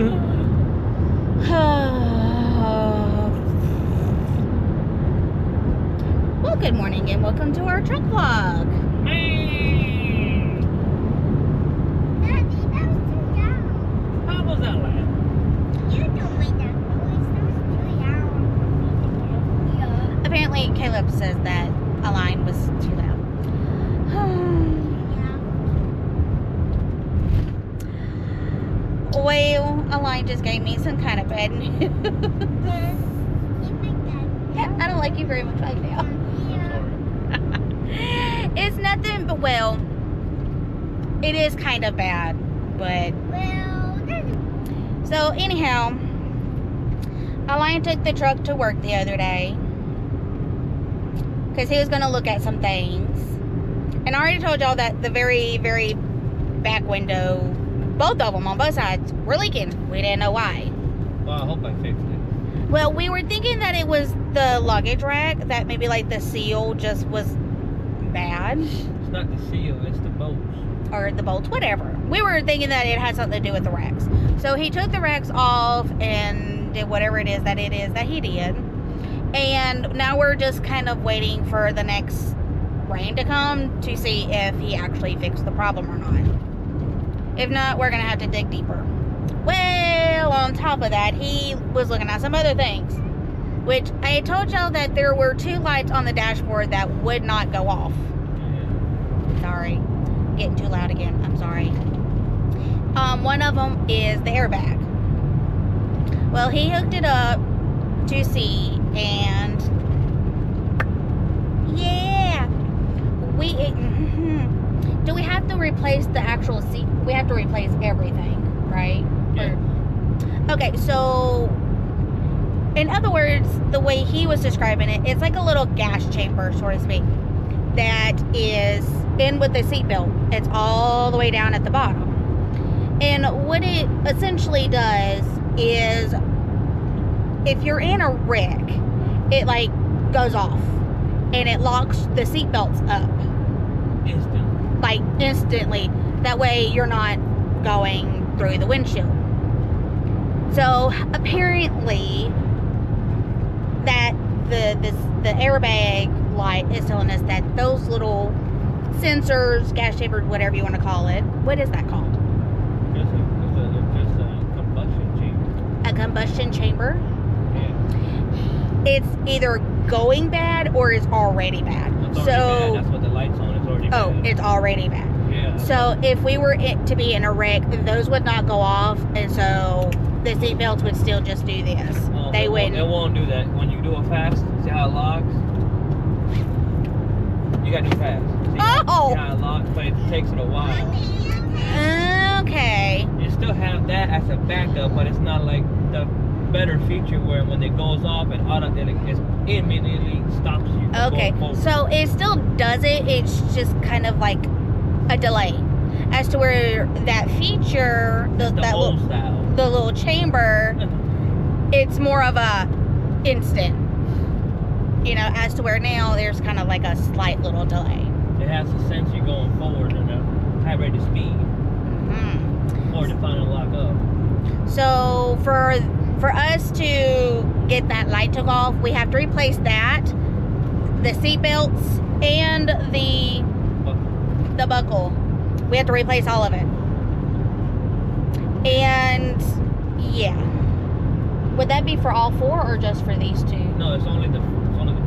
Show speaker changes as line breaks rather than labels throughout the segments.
Well, good morning and welcome to our truck vlog.
Daddy, that was too loud.
How was that loud?
You don't make that noise. That was too loud. Yeah.
Apparently, Caleb says that a line was too loud. Well, a line just gave me some kind of bad news.
You make that.
Yeah, I don't like you very much right now.
Yeah.
It's nothing but, well, it is kind of bad, but
Well, that's
so anyhow, Allian took the truck to work the other day because he was going to look at some things. And I already told y'all that the very, very back window, both of them on both sides, were leaking. We didn't know why.
Well, I hope I fixed it.
Well, we were thinking that it was the luggage rack, that maybe like the seal just was bad.
It's not the seal, it's the bolts.
Or the bolts, whatever. We were thinking that it had something to do with the racks. So he took the racks off and did whatever it is that he did. And now we're just kind of waiting for the next rain to come to see if he actually fixed the problem or not. If not, we're going to have to dig deeper. Well, on top of that, he was looking at some other things. Which I had told y'all that there were 2 lights on the dashboard that would not go off.
Yeah.
Sorry. Getting too loud again. I'm sorry. One of them is the airbag. Well, he hooked it up to see, and yeah, do we have to replace the actual seat? We have to replace everything, right?
Yeah.
Okay, so in other words, the way he was describing it, it's like a little gas chamber, so to speak, that is in with the seatbelt. It's all the way down at the bottom. And what it essentially does is, if you're in a wreck, it like goes off and it locks the seatbelts up.
Instant.
Like instantly. That way you're not going through the windshield. So apparently that the airbag light is telling us that those little sensors, gas chambers, whatever you want to call it. What is that called?
Just a combustion chamber.
A combustion chamber.
Yeah.
It's either going bad or it's already bad.
It's already bad. That's what the light's on. It's already bad.
Oh, it's already bad.
Yeah.
So if we were to be in a wreck, those would not go off, and so the seatbelts would still just do this. They wouldn't.
It won't do that. When you do it fast, see how it locks? You gotta do fast. See
Oh!
See how it locks, but it takes it a while.
Okay.
You still have that as a backup, but it's not like the better feature where when it goes off and it immediately stops you from
Okay.
going forward.
So it still does it. It's just kind of like a delay, as to where that feature,
the old style.
the little chamber, it's more of a instant. You know, as to where now there's kind of like a slight little delay.
It has to sense you going forward in a high rate of speed or to finally lock up.
So for us to get that light to go off, we have to replace that, the seat belts, and the buckle. We have to replace all of it. And yeah, would that be for all 4 or just for these 2?
No, it's only the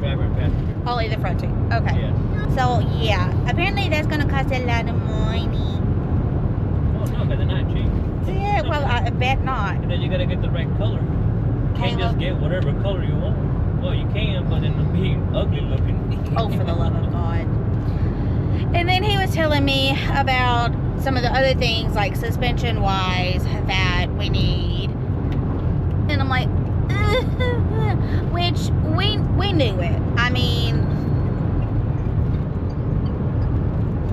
driver and passenger.
Only the front 2. Okay.
Yes.
So yeah, apparently that's gonna cost a lot of money.
Oh no, but they're not cheap.
Yeah, well I bet not.
And then you gotta get the right color. You can't just get whatever color you want. Well, you can, but it'll be ugly looking.
Oh, for the love of God. And then he was telling me about some of the other things, like suspension wise, that we need. And I'm like, which we knew it. I mean,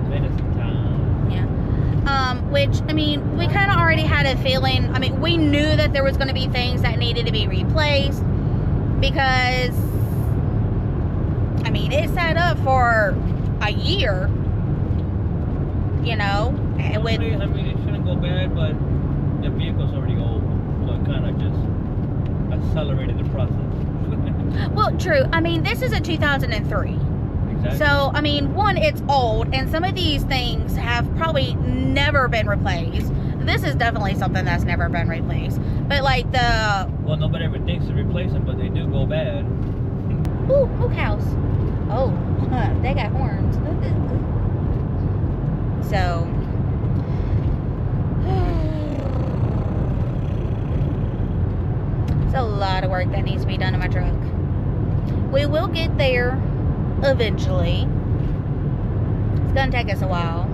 Medicine time.
yeah. Which, I mean, we kind of already had a feeling. I mean, we knew that there was going to be things that needed to be replaced because, I mean, it sat up for a year, you know. And with,
Honestly, I mean, it shouldn't go bad, but the vehicle's already old. accelerated the process.
Well, true. I mean, this is a 2003.
Exactly.
So, I mean, one, it's old, and some of these things have probably never been replaced. This is definitely something that's never been replaced. But, like, the...
Well, nobody ever thinks to replace them, but they do go bad.
Ooh, cows. Oh, they got horns. So... It's a lot of work that needs to be done in my truck. We will get there eventually. It's gonna take us a while,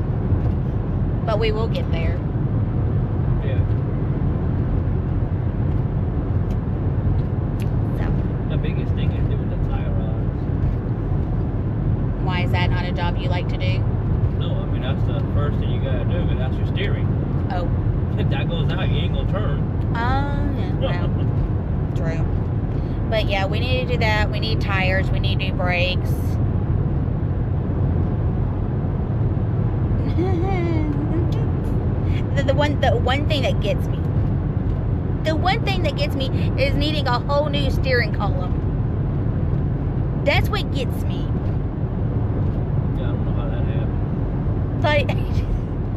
but we will get there.
Yeah.
So,
The biggest thing is doing the tie rods.
why is that not a job you like to do?
No, I mean, that's the first thing you gotta do, but that's your steering.
Oh,
If that goes out, you ain't gonna turn.
yeah, well, true. But yeah, we need to do that. We need tires. We need new brakes. the one thing that gets me. The one thing that gets me is needing a whole new steering column. That's what gets me.
Yeah, I don't know how that happened.
Like,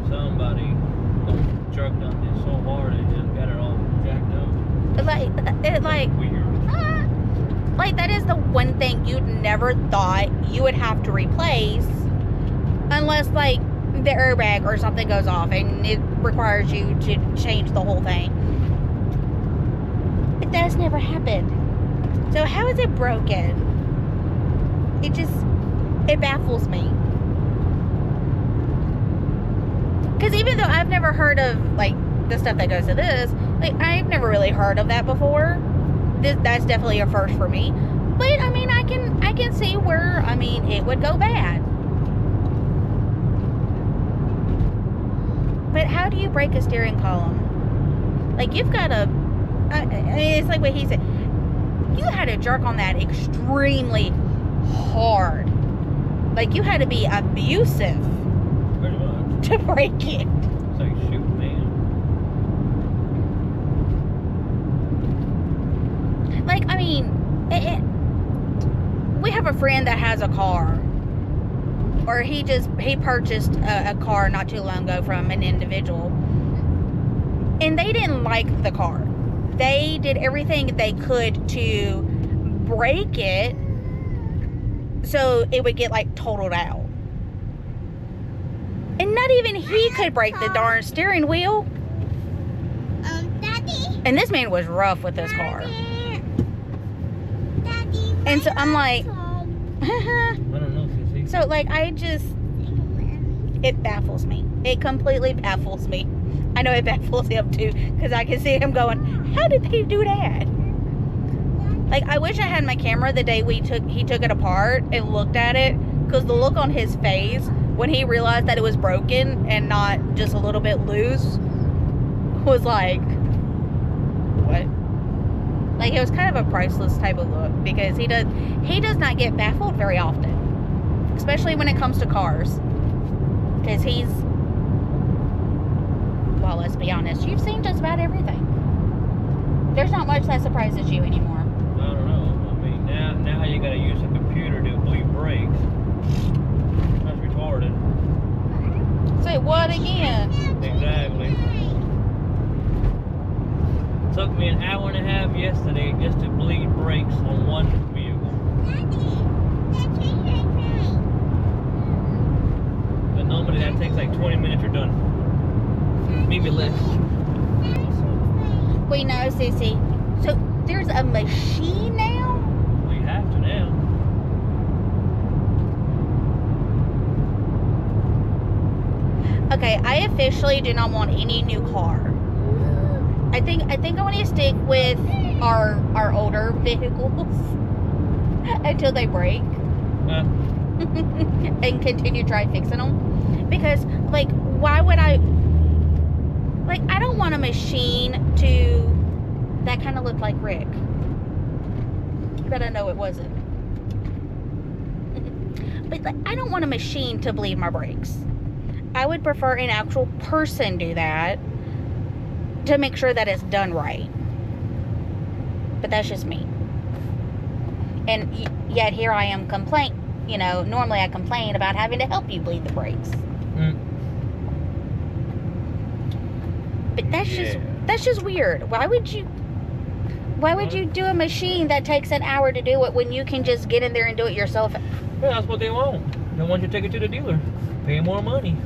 Somebody jerked on this so hard and just got it all jacked up.
like that is the one thing you'd never thought you would have to replace, unless like the airbag or something goes off and it requires you to change the whole thing. But that's never happened. So how is it broken? It baffles me. Because even though I've never heard of like the stuff that goes to this, like I've never really heard of that before. That's definitely a first for me. But I mean, I can see where, I mean, it would go bad. But how do you break a steering column? Like, you've got to, I mean, it's like what he said. You had to jerk on that extremely hard. Like, you had to be abusive
Pretty much.
to break it.
It's like, shoot, man.
Like, I mean, we have a friend that has a car, or he purchased a car not too long ago from an individual, and they didn't like the car. They did everything they could to break it so it would get like totaled out, and not even he could break the darn steering wheel.
Daddy.
And this man was rough with this car.
Daddy.
And so I'm like,
I don't know, Sissy.
so like it baffles me. It completely baffles me. I know it baffles him too, because I can see him going, how did they do that? Like, I wish I had my camera the day he took it apart and looked at it, because the look on his face when he realized that it was broken and not just a little bit loose was like, what? Like, it was kind of a priceless type of look, because he does not get baffled very often, especially when it comes to cars, because well, let's be honest, you've seen just about everything. There's not much that surprises you anymore.
I don't know. I mean, now you gotta use a computer to bleed brakes. That's retarded.
Say what again?
Exactly. Took me an hour and a half yesterday just to bleed brakes on one vehicle. But normally that takes like 20 minutes, you're done. Maybe less.
We know, Sissy. So there's a machine now?
Well, you have to now.
Okay, I officially do not want any new car. I think I want to stick with our older vehicles until they break and continue try fixing them. Because, like, why would I don't want a machine that kind of looked like Rick. But I know it wasn't. But like, I don't want a machine to bleed my brakes. I would prefer an actual person do that to make sure that it's done right. But that's just me. And yet here I am normally I complain about having to help you bleed the brakes. But that's just weird. Why would you do a machine that takes an hour to do it when you can just get in there and do it yourself?
Yeah, that's what they want. They want you to take it to the dealer. Pay more money.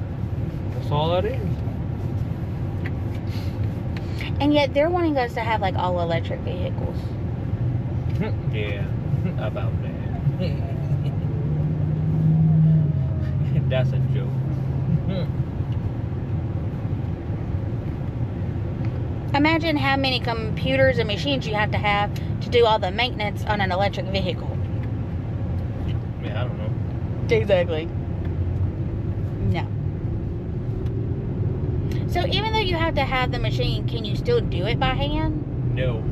That's all that is.
And yet they're wanting us to have like all electric vehicles.
Yeah, about that. That's a joke.
Imagine how many computers and machines you have to do all the maintenance on an electric vehicle.
Yeah, I don't know.
Exactly. No. So even though you have to have the machine, can you still do it by hand?
No.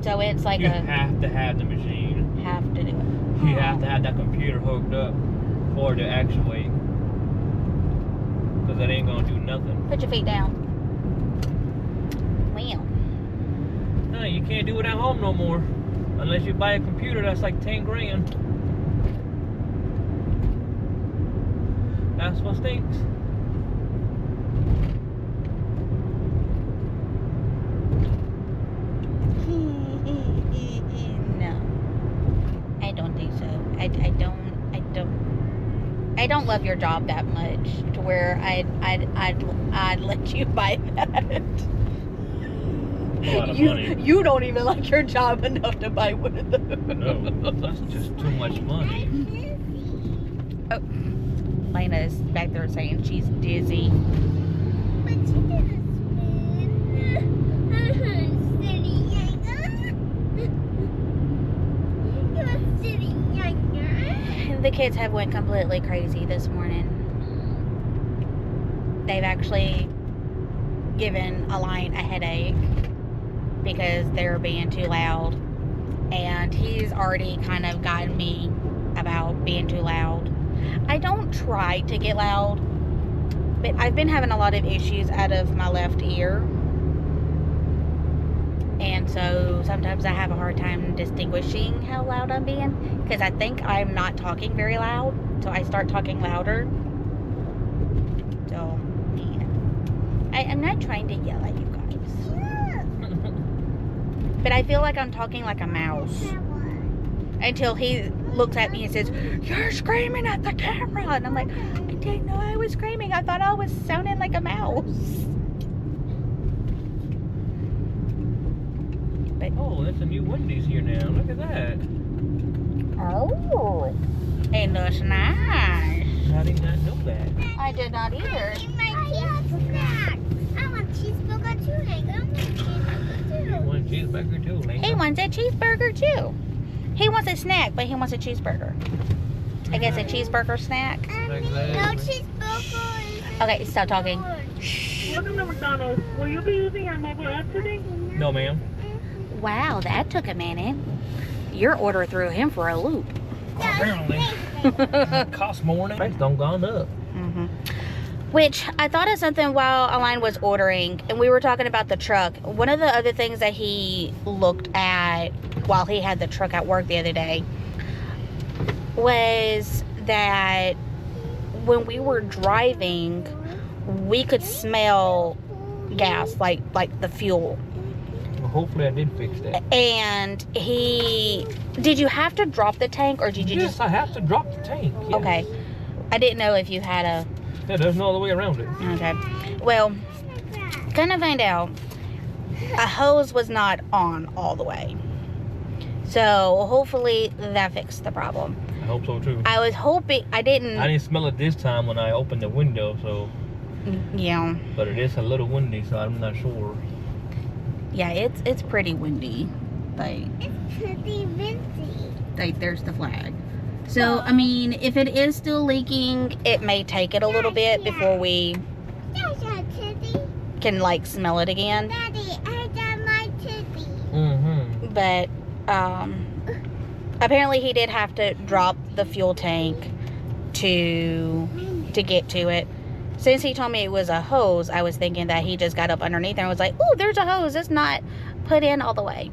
So it's like
you have to have the machine.
Have to do it.
You have to have that computer hooked up for it to actuate. Because it ain't gonna do nothing.
Put your feet down. Well.
No, you can't do it at home no more. Unless you buy a computer that's like 10 grand. That's what stinks.
No. I don't think so. I don't love your job that much to where I'd let you buy that.
A lot of money.
You don't even like your job enough to buy one of those.
No, that's just too much money.
Oh, Lena's back there saying she's dizzy.
But she didn't
The kids have went completely crazy this morning. They've actually given Align a headache because they're being too loud, and he's already kind of gotten me about being too loud. I don't try to get loud, but I've been having a lot of issues out of my left ear, and so sometimes I have a hard time distinguishing how loud I'm being, because I think I'm not talking very loud, so I start talking louder. So, yeah. I'm not trying to yell at you guys. But I feel like I'm talking like a mouse. Until he looks at me and says, "You're screaming at the camera." And I'm like, I didn't know I was screaming. I thought I was sounding like a mouse. But,
Oh, that's a new Wendy's here now. Look at that.
oh, it looks nice.
I did not know that.
I did not either.
I want cheeseburger too, Hank. I want cheeseburger too.
One cheeseburger too, Lane.
He wants a cheeseburger too. He wants a snack, but he wants a cheeseburger. I guess a cheeseburger snack.
No cheeseburger.
Okay, stop talking.
Welcome to McDonald's. Will you be using your mobile app today?
No, ma'am.
Wow, that took a minute. Your order threw him for a loop.
Apparently. Cost more than price don't gone up.
Mm-hmm. Which I thought of something while Align was ordering, and we were talking about the truck. One of the other things that he looked at while he had the truck at work the other day was that when we were driving, we could smell gas, like the fuel.
Well, hopefully I did fix that.
And did you have to drop the tank, or did you
Yes, I have to drop the tank. Yes.
Okay. I didn't know if you had a...
Yeah, there's no other way around it.
Okay. Well, gonna find out. A hose was not on all the way. So, hopefully that fixed the problem.
I hope so too.
I was hoping... I didn't
smell it this time when I opened the window, so...
Yeah.
But it is a little windy, so I'm not sure.
Yeah, it's pretty windy. Like,
It's pretty windy.
like there's the flag. So, I mean, if it is still leaking, it may take it a little bit before we
There's a titty.
can, like, smell it again.
Daddy, I got my titty.
Mm-hmm.
But, apparently he did have to drop the fuel tank to get to it. Since he told me it was a hose, I was thinking that he just got up underneath and was like, "Oh, there's a hose. It's not put in all the way."